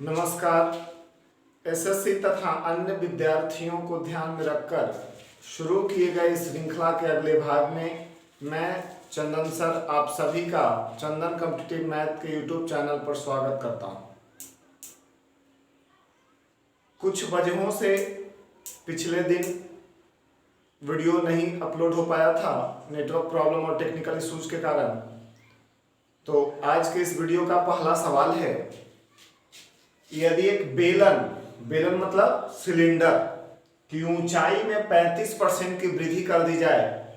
नमस्कार। एसएससी तथा अन्य विद्यार्थियों को ध्यान में रखकर शुरू किए गए इस श्रृंखला के अगले भाग में मैं चंदन सर आप सभी का चंदन कॉम्पिटिटिव मैथ के यूट्यूब चैनल पर स्वागत करता हूं। कुछ वजहों से पिछले दिन वीडियो नहीं अपलोड हो पाया था, नेटवर्क प्रॉब्लम और टेक्निकल इश्यूज के कारण। तो आज के इस वीडियो का पहला सवाल है, यदि एक बेलन मतलब सिलेंडर की ऊंचाई में 35% की वृद्धि कर दी जाए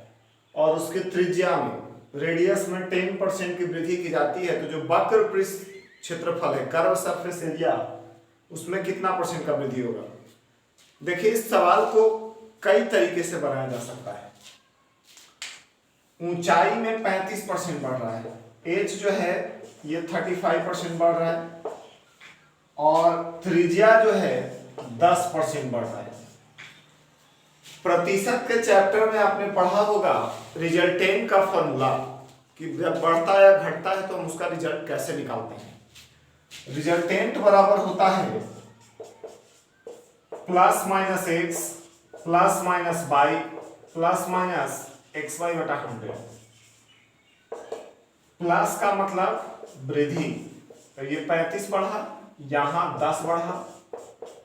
और उसके त्रिज्या में रेडियस में 10% की वृद्धि की जाती है, तो जो वक्र पृष्ठ क्षेत्रफल है कर्व सरफेस एरिया, उसमें कितना परसेंट का वृद्धि होगा। देखिए, इस सवाल को कई तरीके से बनाया जा सकता है। ऊंचाई में 35% बढ़ रहा है, एच जो है ये 35% बढ़ रहा है और त्रिज्या जो है 10% बढ़ रहा है। प्रतिशत के चैप्टर में आपने पढ़ा होगा रिजल्टेंट का फॉर्मूला कि जब बढ़ता या घटता है तो हम उसका रिजल्ट कैसे निकालते हैं। रिजल्टेंट बराबर होता है plus minus x plus minus y plus minus x y बटा 100। प्लस का मतलब वृद्धि, तो ये 35 बढ़ा, यहां 10 बढ़ा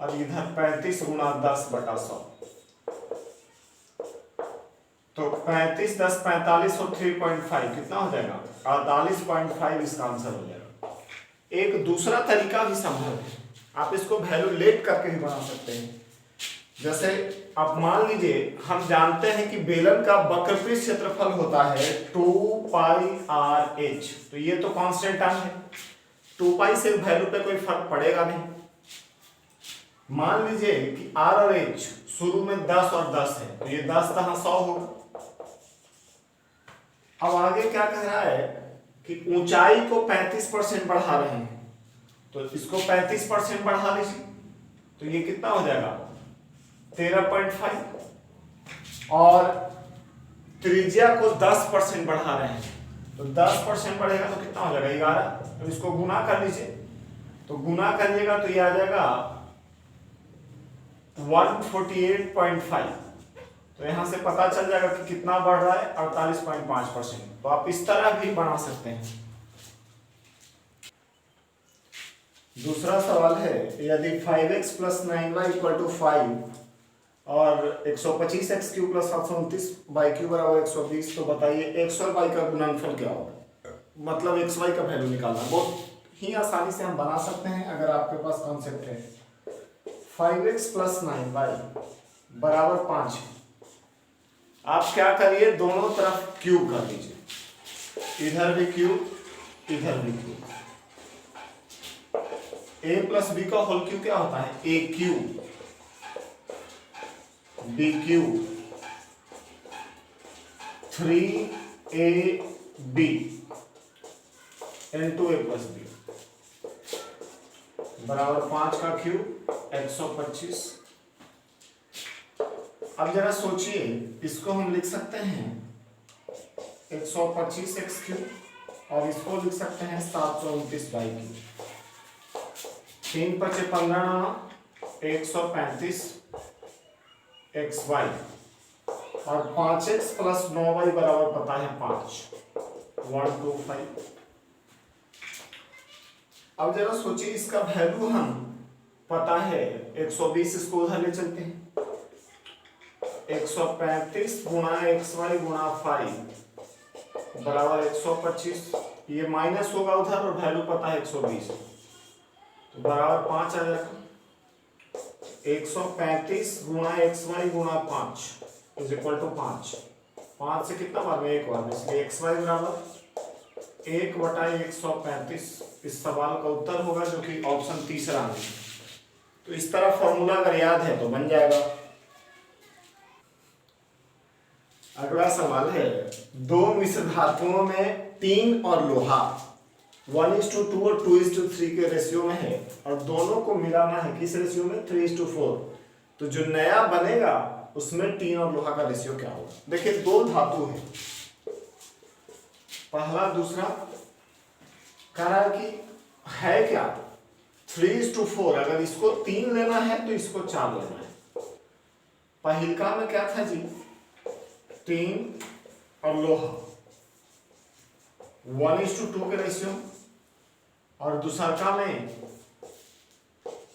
और इधर 35 गुणा 10 बटा 100, तो 35 10 45 और 3.5 कितना हो जाएगा 48.5 इसका आंसर हो जाएगा। एक दूसरा तरीका भी संभव है, आप इसको वैल्यूलेट करके भी बना सकते हैं। जैसे आप मान लीजिए, हम जानते हैं कि बेलन का वक्रपृष्ठ क्षेत्रफल होता है 2πr(h), तो ये तो कांस्टेंट टर्म है, 2π से वैल्यू पे कोई फर्क पड़ेगा नहीं। मान लीजिए कि r और h शुरू में 10 और 10 है, तो ये 10 तहाँ 100 होगा। अब आगे क्या कह रहा है कि ऊंचाई को 35% बढ़ा रहे हैं, तो इसको 35% बढ़ा लीजिए, तो ये कितना हो जाएगा 13.5 और त्रिज्या को 10% बढ़ा रहे हैं, तो 10% बढ़ेगा तो कितना हो जाएगा 11। तो इसको गुना कर लीजिए, तो गुना करिएगा तो ये आ जाएगा 148.5। तो यहां से पता चल जाएगा कि कितना बढ़ रहा है 48.5%। तो आप इस तरह भी बना सकते हैं। दूसरा सवाल है, यदि 5x + 9y = 5 और 125x³ + 729y³ = 120, तो बताइए x और y का गुणनफल क्या होगा। मतलब x y का वैल्यू निकालना बहुत ही आसानी से हम बना सकते हैं अगर आपके पास कॉन्सेप्ट है। 5x + 9y = 5। आप क्या करिए, दोनों तरफ क्यूब कर लीजिए, इधर भी क्यूब इधर भी क्यूब। a + b का होल क्यूब क्या होता है a³ b³ 3ab into a + b बराबर 5 का क्यूब 125। अब जरा सोचिए, इसको हम लिख सकते हैं 125x³ और इसको लिख सकते हैं 729y³। 3 × 5 = 15, 135 xy और 5x + 9y बराबर पता है 5, 125। अब जरा सोचिए, इसका वैल्यू हम पता है 120, इसको उधर ले चलते हैं। 135 गुणा xy गुणा 5 बराबर 125, ये माइनस होगा उधर और वैल्यू पता है 120, तो बराबर 5 आ जाएगा। 135 गुणा xy गुणा 5 = 5। 5 से कितना बार में 1 बार में, इसलिए xy बराबर 1/135 इस सवाल का उत्तर होगा, जो कि ऑप्शन तीसरा है। तो इस तरह फॉर्मूला अगर याद है तो बन जाएगा। अगला सवाल है, दो मिश्र धातुओं में टीन और लोहा 1:2 और 2:3 के रेशियो में है और दोनों को मिलाना है किस रेशियो में 3:4। तो जो नया बनेगा उसमें टीन और लोहा का रेशियो क्या होगा। देखिए, दो धातु है, पहला दूसरा, कह रहा है कि है क्या 3:4। अगर इसको 3 लेना है तो इसको 4 लेना है। पहिलका में क्या था जी, टीन और लोहा 1:2 के रेशियो, और दूसरका में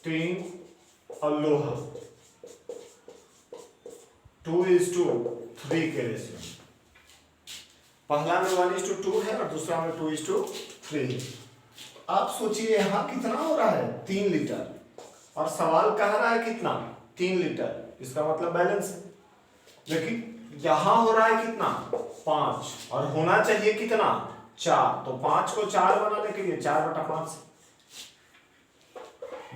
टीन और लोहा 2:3 के रेशियो। पहला में 1:2 है और दूसरा में 2:3 है। आप सोचिए यहाँ कितना हो रहा है, 3 लीटर, और सवाल कह रहा है कितना, 3 लीटर। इसका मतलब बैलेंस है। लेकिन यहाँ हो रहा है कितना, 5, और होना चाहिए कितना, 4। तो 5 को 4 बनाने के लिए 4/5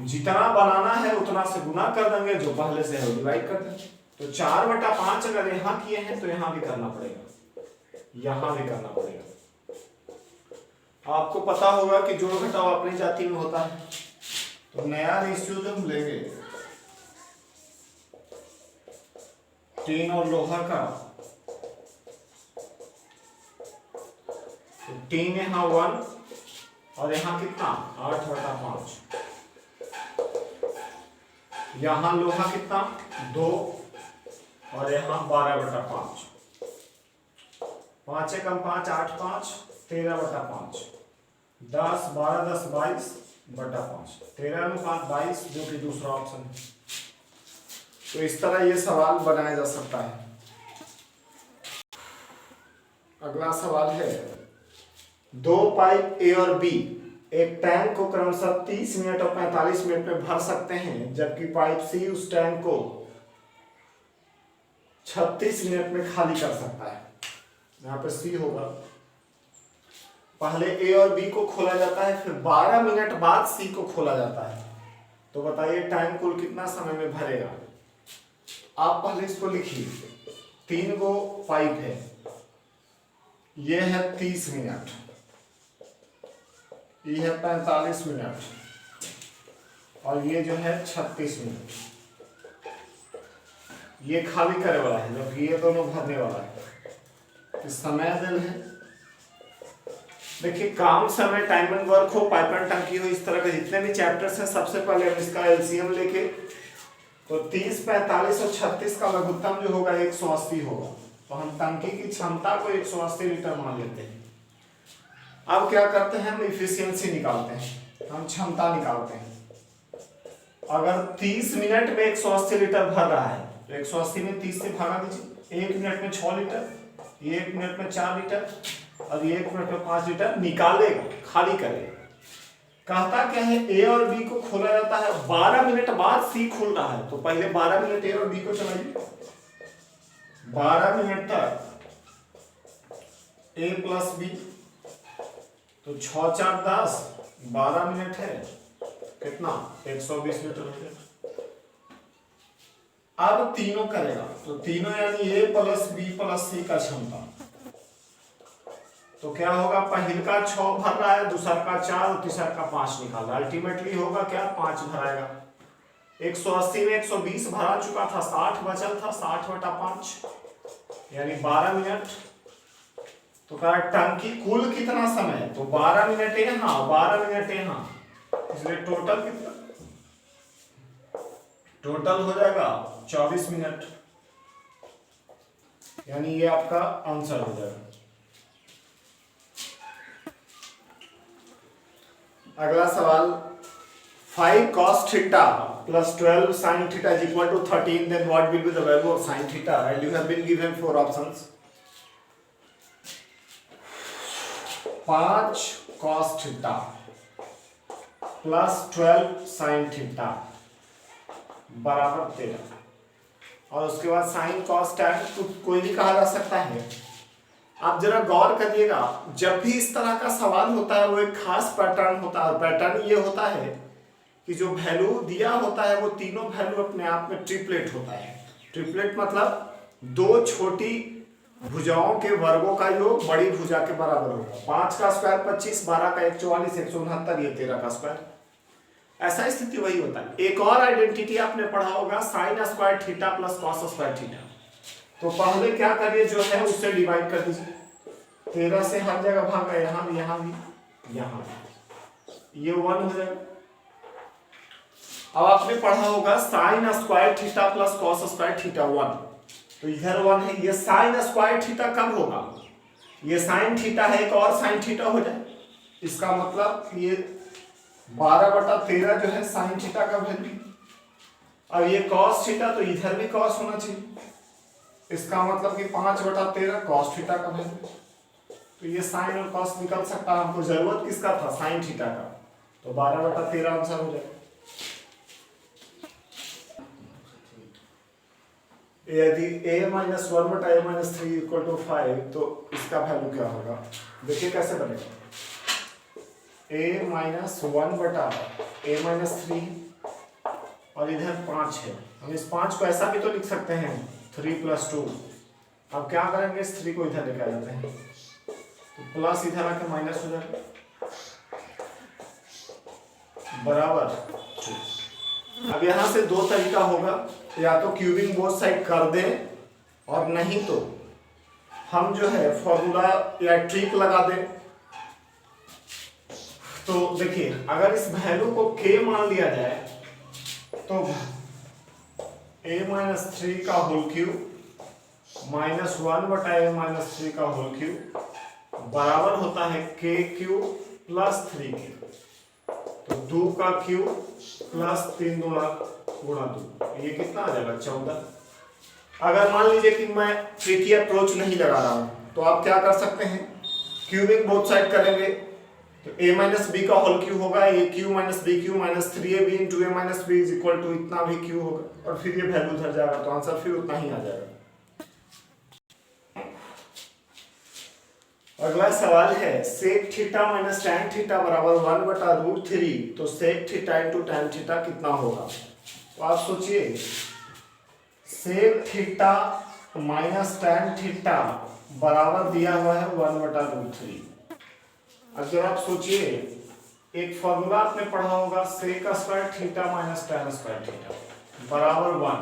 जितना बनाना है उतना से गुना कर देंगे, जो पहले से है डिवाइड कर देंगे। तो 4/5 अगर यहाँ किए हैं तो यहाँ भी करना पड़ेगा, यहाँ भी करना पड़ेगा। आपको पता होगा कि जोड़ घटाव अपनी जाति में होता है। तो नया रेशियो जब लेंगे टीन और लोहा का, तो टीन यहाँ 1 और यहाँ कितना 8/5, यहाँ लोहा कितना 2 और यहाँ 12/5, 5 कम 5 8 5 13/5, 10 12 10 22/5, 13:5 जो कि दूसरा ऑप्शन है। तो इस तरह ये सवाल बनाया जा सकता है। अगला सवाल है, 2 पाइप ए और बी एक टैंक को क्रमशः 30 मिनट और 45 मिनट में भर सकते हैं, जबकि पाइप सी उस टैंक को 36 मिनट में खाली कर सकता है। यहाँ पे सी होगा, पहले ए और बी को खोला जाता है, फिर 12 मिनट बाद सी को खोला जाता है। तो बताइए टैंक कुल कितना समय में भरेगा। आप पहले इसको लिखिए, 3 गो पाइप है, ये है 30 मिनट, ये है 45 मिनट, और ये जो है 36 मिनट। ये खाली करे वाला है, जबकि ये दोनों भरने वाला है। इस समय दिल है, देखिए काम समय, टाइम एंड वर्क हो, पाइप एंड टंकी हो, इस तरह के जितने भी चैप्टर्स हैं, सबसे पहले हम इसका एलसीएम लेके, तो 30, 45 और 36 का लघुत्तम जो होगा 180 होगा। तो हम टंकी की क्षमता को 180 लीटर मान लेते हैं। अब क्या करते हैं, हम इफिशियंसी निकालते हैं, हम क्षमता निकालते हैं। अगर 30 मिनट में 180 लीटर भर रहा है तो 180 में 30 से भागा दीजिए, 1 मिनट में 6 लीटर, ये 1 मिनट में 4 लीटर, और ये 1 मिनट में 5 लीटर निकालेगा, खाली करेगा। कहता क्या है, ए और बी को खोला जाता है, 12 मिनट बाद सी खुल रहा है। तो पहले 12 मिनट ए और बी को चलाइए, 12 मिनट तक ए प्लस बी, तो 6 4 10, 12 मिनट है कितना 120 लीटर हो गया। अब तीनों करेगा, तो तीनों यानी ए प्लस बी प्लस सी का क्षमता, तो क्या होगा, पहले का 6 भर रहा है, दूसरा का 4 और तीसरा का 5 निकाल रहा है। अल्टीमेटली होगा क्या, 5 भराएगा। 180 में 120 भरा चुका था, 60 बचल था, 60/5 यानी 12 मिनट। तो कहा टंकी कुल कितना समय, तो 12 मिनट यहाँ 12 मिनट यहाँ, इसलिए टोटल कितना, टोटल हो जाएगा 24 मिनट, यानी ये आपका आंसर हो जाएगा। अगला सवाल, 5 cos theta plus 12 sin theta is equal to 13, then what will be the value of sin theta? And you have been given 4 options. 5 cos theta plus 12 sin theta बराबर 13, और उसके बाद साइन कॉस टैन कोई भी कहा जा सकता है। आप जरा गौर करिएगा, जब भी इस तरह का सवाल होता है वो एक खास पैटर्न होता है। पैटर्न ये होता है कि जो वैल्यू दिया होता है वो तीनों वैल्यू अपने आप में ट्रिपलेट होता है। ट्रिपलेट मतलब 2 छोटी भुजाओं के वर्गों का योग बड़ी भुजा के बराबर होगा। 5 का स्क्वायर 25, 12 का 1 44, 169, ये 13 का स्क्वायर। ऐसा स्थिति वही होता है। एक और आइडेंटिटी आपने पढ़ा होगा, sine square theta plus cos square theta. तो पहले क्या करिए, जो है उससे डिवाइड कर दीजिए। 13 से हर जगह भागा, यहाँ भी, यहाँ भी, यहाँ भी, ये 1 हो जाएगा। अब आपने पढ़ा होगा sine square theta plus cos square theta 1, तो इधर 1 है। ये साइन स्क्वायर थीटा कब होगा? ये साइन थीटा है, एक और साइन थीटा हो जाए, इसका मतलब ये 12/13 जो है साइन थीटा का वैल्यू। अब ये कॉस थीटा, तो इधर भी कॉस होना चाहिए, इसका मतलब कि 5/13 कॉस थीटा का वैल्यू। तो ये साइन और कॉस निकल सकता है, हमको जरूरत किसका था? साइन थीटा का, तो 12/13 आंसर हो जाएगा। यदि a - 1/a - 3 = 5, तो इसका वैल्यू क्या होगा? देखिए कैसे बनेगा। a - 1/a - 3 और इधर 5 है, हम इस 5 को ऐसा भी तो लिख सकते हैं 3 + 2। अब क्या करेंगे, इस 3 को इधर लेकर आ जाते हैं, तो प्लस इधर आके माइनस हो जाएगा, बराबर 2। अब यहां से दो तरीका होगा, या तो क्यूबिंग बोथ साइड कर दें, और नहीं तो हम जो है फॉर्मूला या ट्रिक लगा दें। तो देखिए, अगर इस वैल्यू को k मान लिया जाए, तो a - 3 का होल क्यूब -1/a - 3 का होल क्यूब बराबर होता है k³ + 3k। तो 2 का क्यूब प्लस 3 गुणा 2, ये कितना आ जाएगा? 14। अगर मान लीजिए कि मैं ट्रिकी अप्रोच नहीं लगा रहा हूं, तो आप क्या कर सकते हैं, क्यूबिंग बोथ साइड करेंगे, तो a - b का होल क्यूब होगा a³ - b³ - 3ab × a - b = इतना भी क्यूब होगा, और फिर ये वैल्यू उधर जाएगा, तो आंसर फिर उतना ही आ जाएगा। अगला सवाल है sec θ - tan θ = 1/√3, तो sec θ × tan θ कितना होगा? तो आप सोचिए, sec θ - tan θ बराबर दिया हुआ है 1/√3। अगर आप सोचिए, एक फॉर्मूला आपने पढ़ा होगा sec² θ - tan² θ बराबर 1,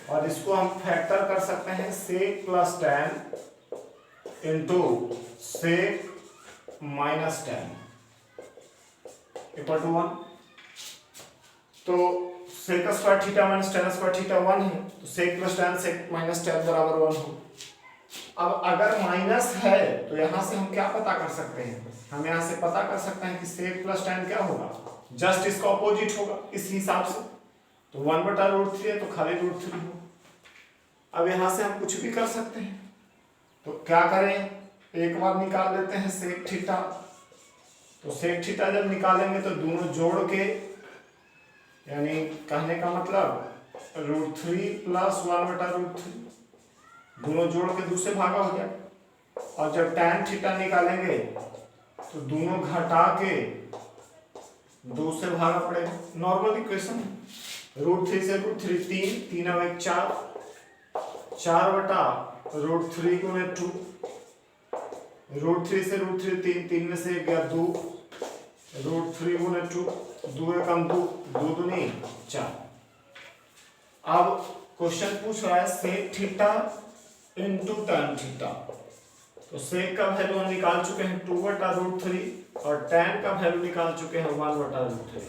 और इसको हम फैक्टर कर सकते हैं sec + tan * sec - tan = 1। तो sec² θ - tan² θ 1 है, तो sec + tan sec - tan बराबर 1 हो। अब अगर माइनस है, तो यहां से हम क्या पता कर सकते हैं? हम यहां से पता कर सकते हैं कि sec + tan क्या होगा? जस्ट इसका ऑपोजिट होगा इस हिसाब से, तो 1/√3 है, तो खाली √3 हो। अब यहां से हम कुछ भी कर सकते हैं, तो क्या करें, एक बार निकाल लेते हैं sec θ। तो sec θ जब निकालेंगे तो दोनों जोड़ के, यानी कहने का मतलब √3 + 1/√3, दोनों जोड़ के 2 से भागा हो जाए। और जब tan θ निकालेंगे तो दोनों घटा के 2 से भागा पड़ेगा। नॉर्मल इक्वेशन, √3 से √3 3, 3 × 1 4, 4/√3 × 2, √3 से √3 3, 3 में से 1 गया 2, √3 × 2, 2 × 1 2, 2 दूनी 4। अब क्वेश्चन पूछ रहा है sec θ × tan θ, तो sec का वैल्यू हम निकाल चुके हैं 2/√3, और tan का वैल्यू निकाल चुके हैं 1/√3।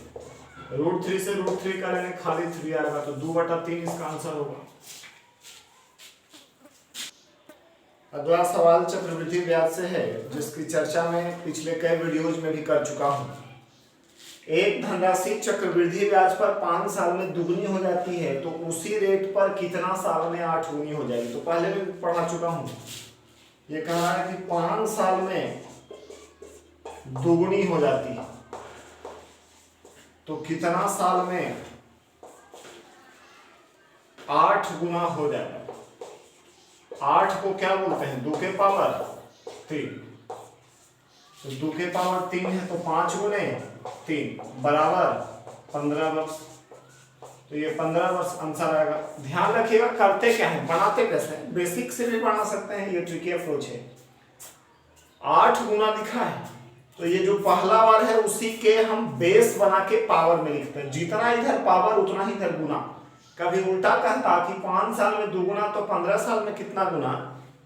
√3 से √3 करेंगे, खाली 3 आएगा, तो 2/3 इसका आंसर होगा। अगला सवाल चक्रवृद्धि ब्याज से है, जिसकी चर्चा मैं पिछले कई वीडियोज में भी कर चुका हूं। एक धनराशि चक्रवृद्धि ब्याज पर 5 साल में दुगनी हो जाती है, तो उसी रेट पर कितना साल में 8 गुनी हो जाएगी? तो पहले भी पढ़ा चुका हूं। ये कह रहा है कि 5 साल में दुगनी हो जाती है, तो कितना साल में 8 गुना हो जाएगा? 8 को क्या बोलते हैं? 2 के पावर 3, तो 2 के पावर 3 है, तो 5 × 3 बराबर 15 वर्ष। तो ये 15 वर्ष आंसर आएगा। ध्यान रखिएगा, करते क्या है, बनाते कैसे हैं, बेसिक से भी बना सकते हैं, ये ट्रिकी अप्रोच है। 8 गुना लिखा है, तो ये जो पहला बार है उसी के हम बेस बना के पावर में लिखते हैं, जितना इधर पावर उतना ही इधर गुना। कभी उल्टा कहता कि 5 साल में 2 गुना, तो 15 साल में कितना गुना,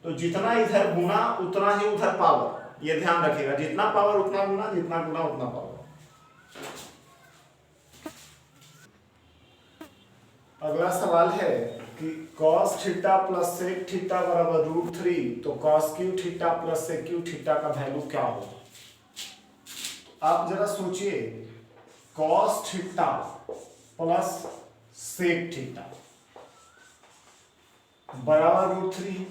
तो जितना इधर गुना उतना ही उधर पावर। ये ध्यान रखिएगा, जितना पावर उतना गुना, जितना गुना उतना पावर। अगला सवाल है कि cos theta plus sec theta बराबर √3, तो cos Q theta plus sec Q theta का वैल्यू क्या हो? आप जरा सोचिए, cos theta plus sec theta बराबर √3।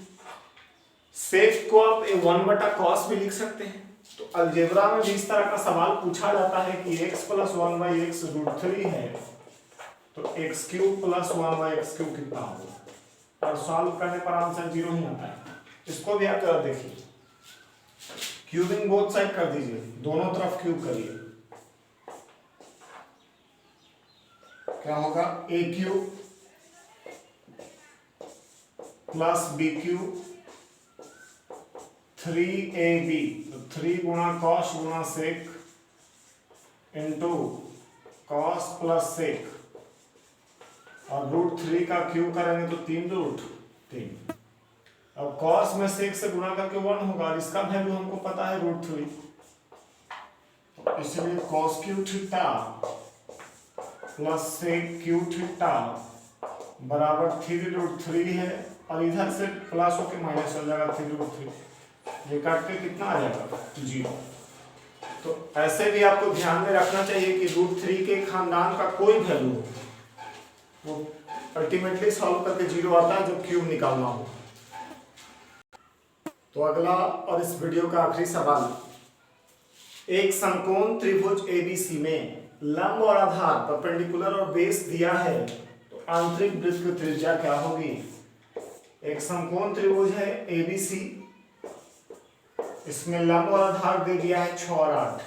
sec को आप 1/cos भी लिख सकते हैं। तो अलजेब्रा में भी इस तरह का सवाल पूछा जाता है कि x प्लस 1/x √3 है, तो x³ प्लस 1/x³ कितना होगा? और सॉल्व करने पर आंसर 0 ही आता है। इसको भी आप जरा देखिए, क्यूबिंग बोथ साइड कर दीजिए, दोनों तरफ क्यूब करिए। क्या होगा? a³ प्लस b³ 3ab, तो 3 गुणा कॉस गुणा सेक इंटू कॉस प्लस सेक, और √3 का क्यूब करेंगे तो 3√3। अब कॉस में सेक से गुणा करके 1 होगा, और इसका वैल्यू हमको पता है √3, तो इसलिए cos cube theta plus sec cube theta बराबर 3√3 है, और इधर से प्लस होके माइनस हो जाएगा 3√3, ये काट के कितना आ जाएगा? 0। तो ऐसे भी आपको ध्यान में रखना चाहिए कि √3 के खानदान का कोई वैल्यू हो, वो अल्टीमेटली सॉल्व करके 0 आता है जब क्यूब निकालना हो। तो अगला और इस वीडियो का आखिरी सवाल, एक समकोण त्रिभुज एबीसी में लंब और आधार परपेंडिकुलर और बेस दिया है, तो आंतरिक वृत्त की त्रिज्या क्या होगी? एक समकोण त्रिभुज है एबीसी, इसमें लंब और आधार दे दिया है 6 और 8।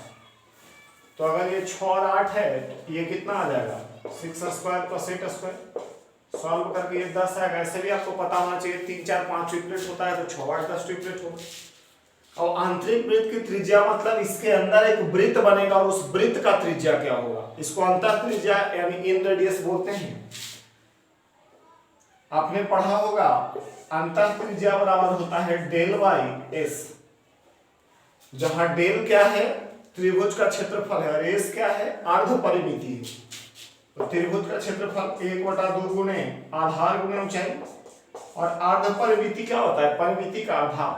तो अगर ये 6 और 8 है, ये कितना आ जाएगा? 6² प्लस 8²। सॉल्व करके ये 10 आएगा। ऐसे भी आपको पता होना चाहिए 3, 4, 5 ट्रिपलेट होता है, तो 6, 8, 10 ट्रिपलेट होगा। और आंतरिक वृत्त की त्रिज्या मतलब इसके अंदर एक वृत्त बनेगा, और उस वृत्त का त्रिज्या क्या होगा? इसको अंतर त्रिज्या यानी इन रेडियस बोलते हैं। आपने पढ़ा होगा अंतर त्रिज्या बराबर होता है del/s, जहां डेल क्या है? त्रिभुज का क्षेत्रफल है, और एस क्या है? अर्ध परिमिति है। तो त्रिभुज का क्षेत्रफल 1/2 गुणे आधार गुणे ऊंचाई, और अर्ध परिमिति क्या होता है? परिमिति का आधा।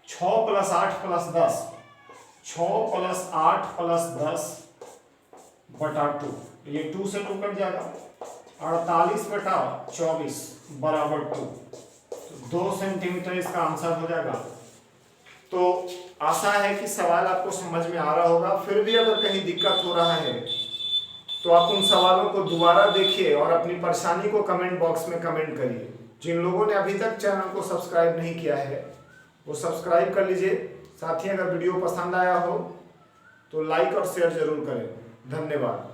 6 + 8 + 10, 6 + 8 + 10/2, ये 2 से 2 कट जाएगा, 48/24 बराबर 2 सेंटीमीटर इसका आंसर हो जाएगा। तो आशा है कि सवाल आपको समझ में आ रहा होगा। फिर भी अगर कहीं दिक्कत हो रहा है तो आप उन सवालों को दोबारा देखिए और अपनी परेशानी को कमेंट बॉक्स में कमेंट करिए। जिन लोगों ने अभी तक चैनल को सब्सक्राइब नहीं किया है वो सब्सक्राइब कर लीजिए। साथ ही अगर वीडियो पसंद आया हो तो लाइक और शेयर जरूर करें। धन्यवाद।